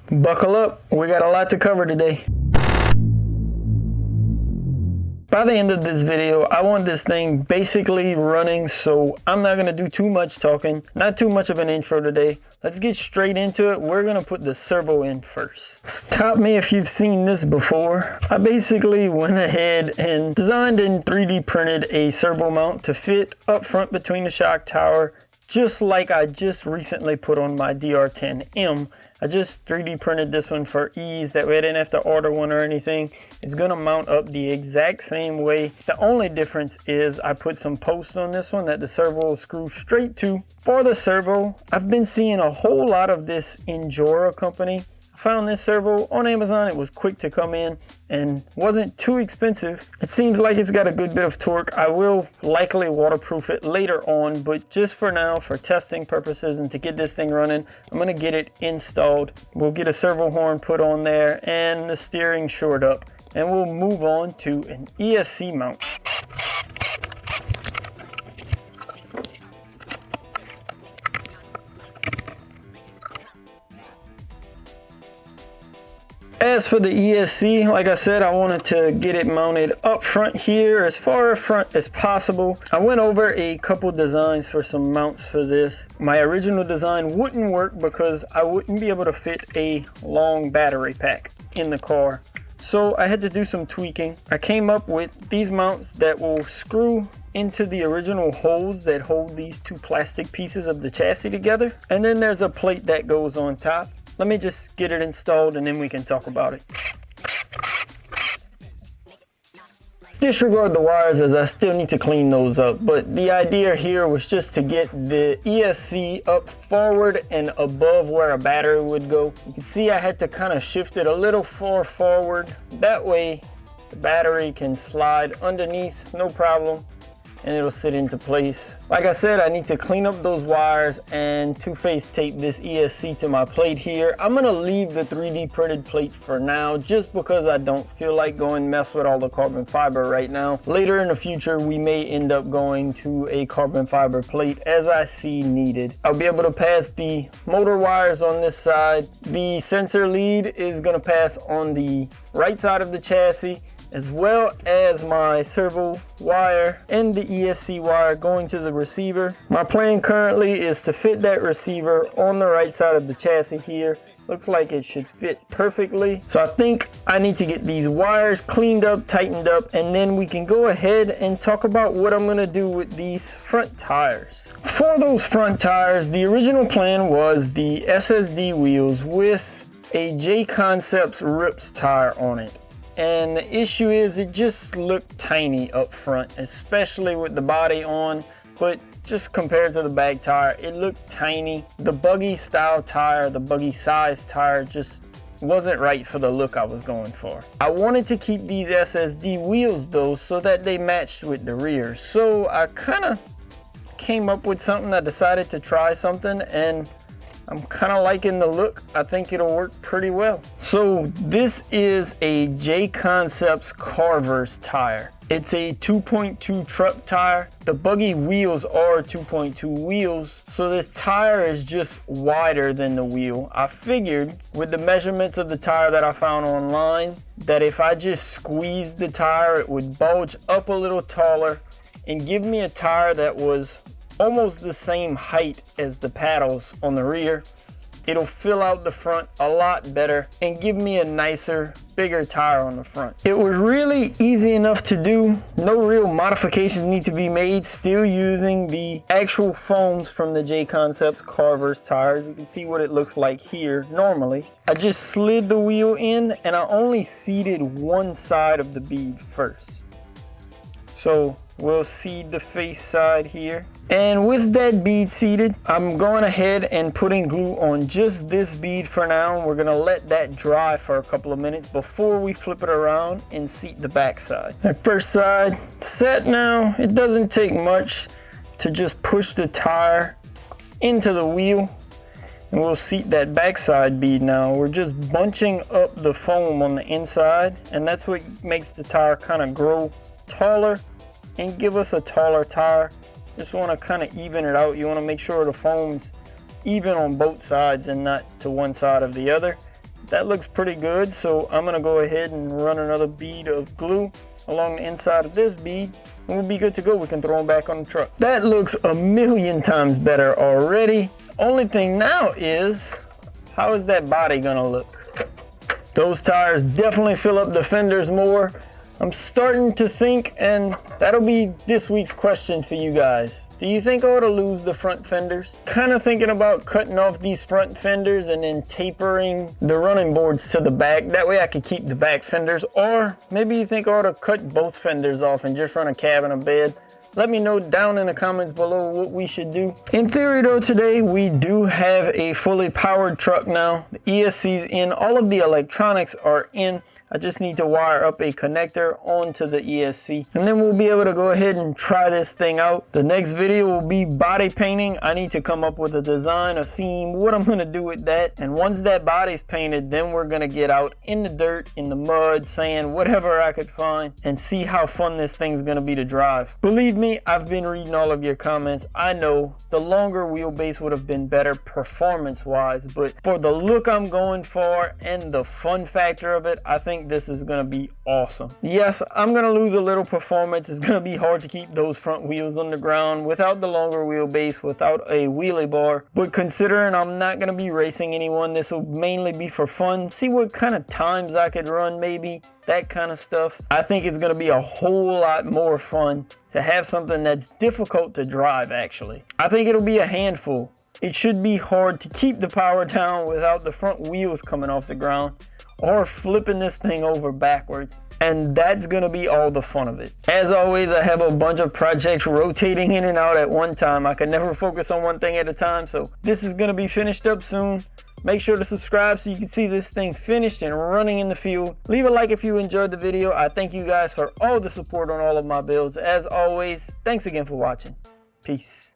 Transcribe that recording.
Buckle up, we got a lot to cover today. By the end of this video, I want this thing basically running, so I'm not gonna do too much talking, not too much of an intro today. Let's get straight into it. We're gonna put the servo in first. Stop me if you've seen this before. I basically went ahead and designed and 3D printed a servo mount to fit up front between the shock tower, just like I just recently put on my DR10M. I just 3D printed this one for ease, that way I didn't have to order one or anything. It's gonna mount up the exact same way. The only difference is I put some posts on this one that the servo will screw straight to. For the servo, I've been seeing a whole lot of this Injora company. I found this servo on Amazon. It was quick to come in and wasn't too expensive. It seems like it's got a good bit of torque. I will likely waterproof it later on, but just for now, for testing purposes and to get this thing running, I'm gonna get it installed. We'll get a servo horn put on there and the steering shored up, and we'll move on to an ESC mount. As for the ESC, like I said, I wanted to get it mounted up front here, as far front as possible. I went over a couple designs for some mounts for this. My original design wouldn't work because I wouldn't be able to fit a long battery pack in the car. So I had to do some tweaking. I came up with these mounts that will screw into the original holes that hold these two plastic pieces of the chassis together. And then there's a plate that goes on top. Let me just get it installed and then we can talk about it. Disregard the wires as I still need to clean those up, but the idea here was just to get the ESC up forward and above where a battery would go. You can see I had to kind of shift it a little far forward. That way the battery can slide underneath, no problem, and it'll sit into place. Like I said, I need to clean up those wires and two-phase tape this ESC to my plate here. I'm gonna leave the 3D printed plate for now, just because I don't feel like going mess with all the carbon fiber right now. Later in the future, we may end up going to a carbon fiber plate as I see needed. I'll be able to pass the motor wires on this side. The sensor lead is gonna pass on the right side of the chassis, as well as my servo wire and the ESC wire going to the receiver. My plan currently is to fit that receiver on the right side of the chassis here. Looks like it should fit perfectly. So I think I need to get these wires cleaned up, tightened up, and then we can go ahead and talk about what I'm gonna do with these front tires. For those front tires, the original plan was the SSD wheels with a J Concepts Rips tire on it. And the issue is it just looked tiny up front, especially with the body on, but just compared to the back tire, it looked tiny. The buggy style tire, the buggy size tire just wasn't right for the look I was going for. I wanted to keep these SSD wheels though, so that they matched with the rear. So I kind of came up with something. I decided to try something and I'm kind of liking the look. I think it'll work pretty well. So this is a J Concepts Carver's tire. It's a 2.2 truck tire. The buggy wheels are 2.2 wheels, so this tire is just wider than the wheel. I figured with the measurements of the tire that I found online, that if I just squeezed the tire, it would bulge up a little taller and give me a tire that was almost the same height as the paddles on the rear. It'll fill out the front a lot better and give me a nicer, bigger tire on the front. It was really easy enough to do. No real modifications need to be made. Still using the actual foams from the J Concepts Carver's tires. You can see what it looks like here normally. I just slid the wheel in and I only seated one side of the bead first. So we'll seed the face side here. And with that bead seated, I'm going ahead and putting glue on just this bead for now. We're gonna let that dry for a couple of minutes before we flip it around and seat the back side. That first side set now. It doesn't take much to just push the tire into the wheel and we'll seat that backside bead now. We're just bunching up the foam on the inside, and that's what makes the tire kind of grow taller and give us a taller tire. Just want to kind of even it out. You want to make sure the foam's even on both sides and not to one side or the other. That looks pretty good, so I'm gonna go ahead and run another bead of glue along the inside of this bead, and we'll be good to go. We can throw them back on the truck. That looks a million times better already. Only thing now is, how is that body gonna look? Those tires definitely fill up the fenders more. I'm starting to think, and that'll be this week's question for you guys. Do you think I ought to lose the front fenders? Kind of thinking about cutting off these front fenders and then tapering the running boards to the back. That way I could keep the back fenders. Or maybe you think I ought to cut both fenders off and just run a cab and a bed. Let me know down in the comments below what we should do. In theory though, today we do have a fully powered truck now. The ESC's in, all of the electronics are in. I just need to wire up a connector onto the ESC, and then we'll be able to go ahead and try this thing out. The next video will be body painting. I need to come up with a design, a theme, what I'm gonna do with that. And once that body's painted, then we're gonna get out in the dirt, in the mud, sand, whatever I could find, and see how fun this thing's gonna be to drive. Believe me, I've been reading all of your comments. I know the longer wheelbase would have been better performance-wise, but for the look I'm going for and the fun factor of it, I think this is going to be awesome. Yes, I'm going to lose a little performance. It's going to be hard to keep those front wheels on the ground without the longer wheelbase, without a wheelie bar. But considering I'm not going to be racing anyone, this will mainly be for fun. See what kind of times I could run, maybe that kind of stuff. I think it's going to be a whole lot more fun to have something that's difficult to drive, actually. I think it'll be a handful. It should be hard to keep the power down without the front wheels coming off the ground, or flipping this thing over backwards, and that's gonna be all the fun of it. As always, I have a bunch of projects rotating in and out at one time. I can never focus on one thing at a time, so this is gonna be finished up soon. Make sure to subscribe so you can see this thing finished and running in the field. Leave a like if you enjoyed the video. I thank you guys for all the support on all of my builds. As always, thanks again for watching. Peace.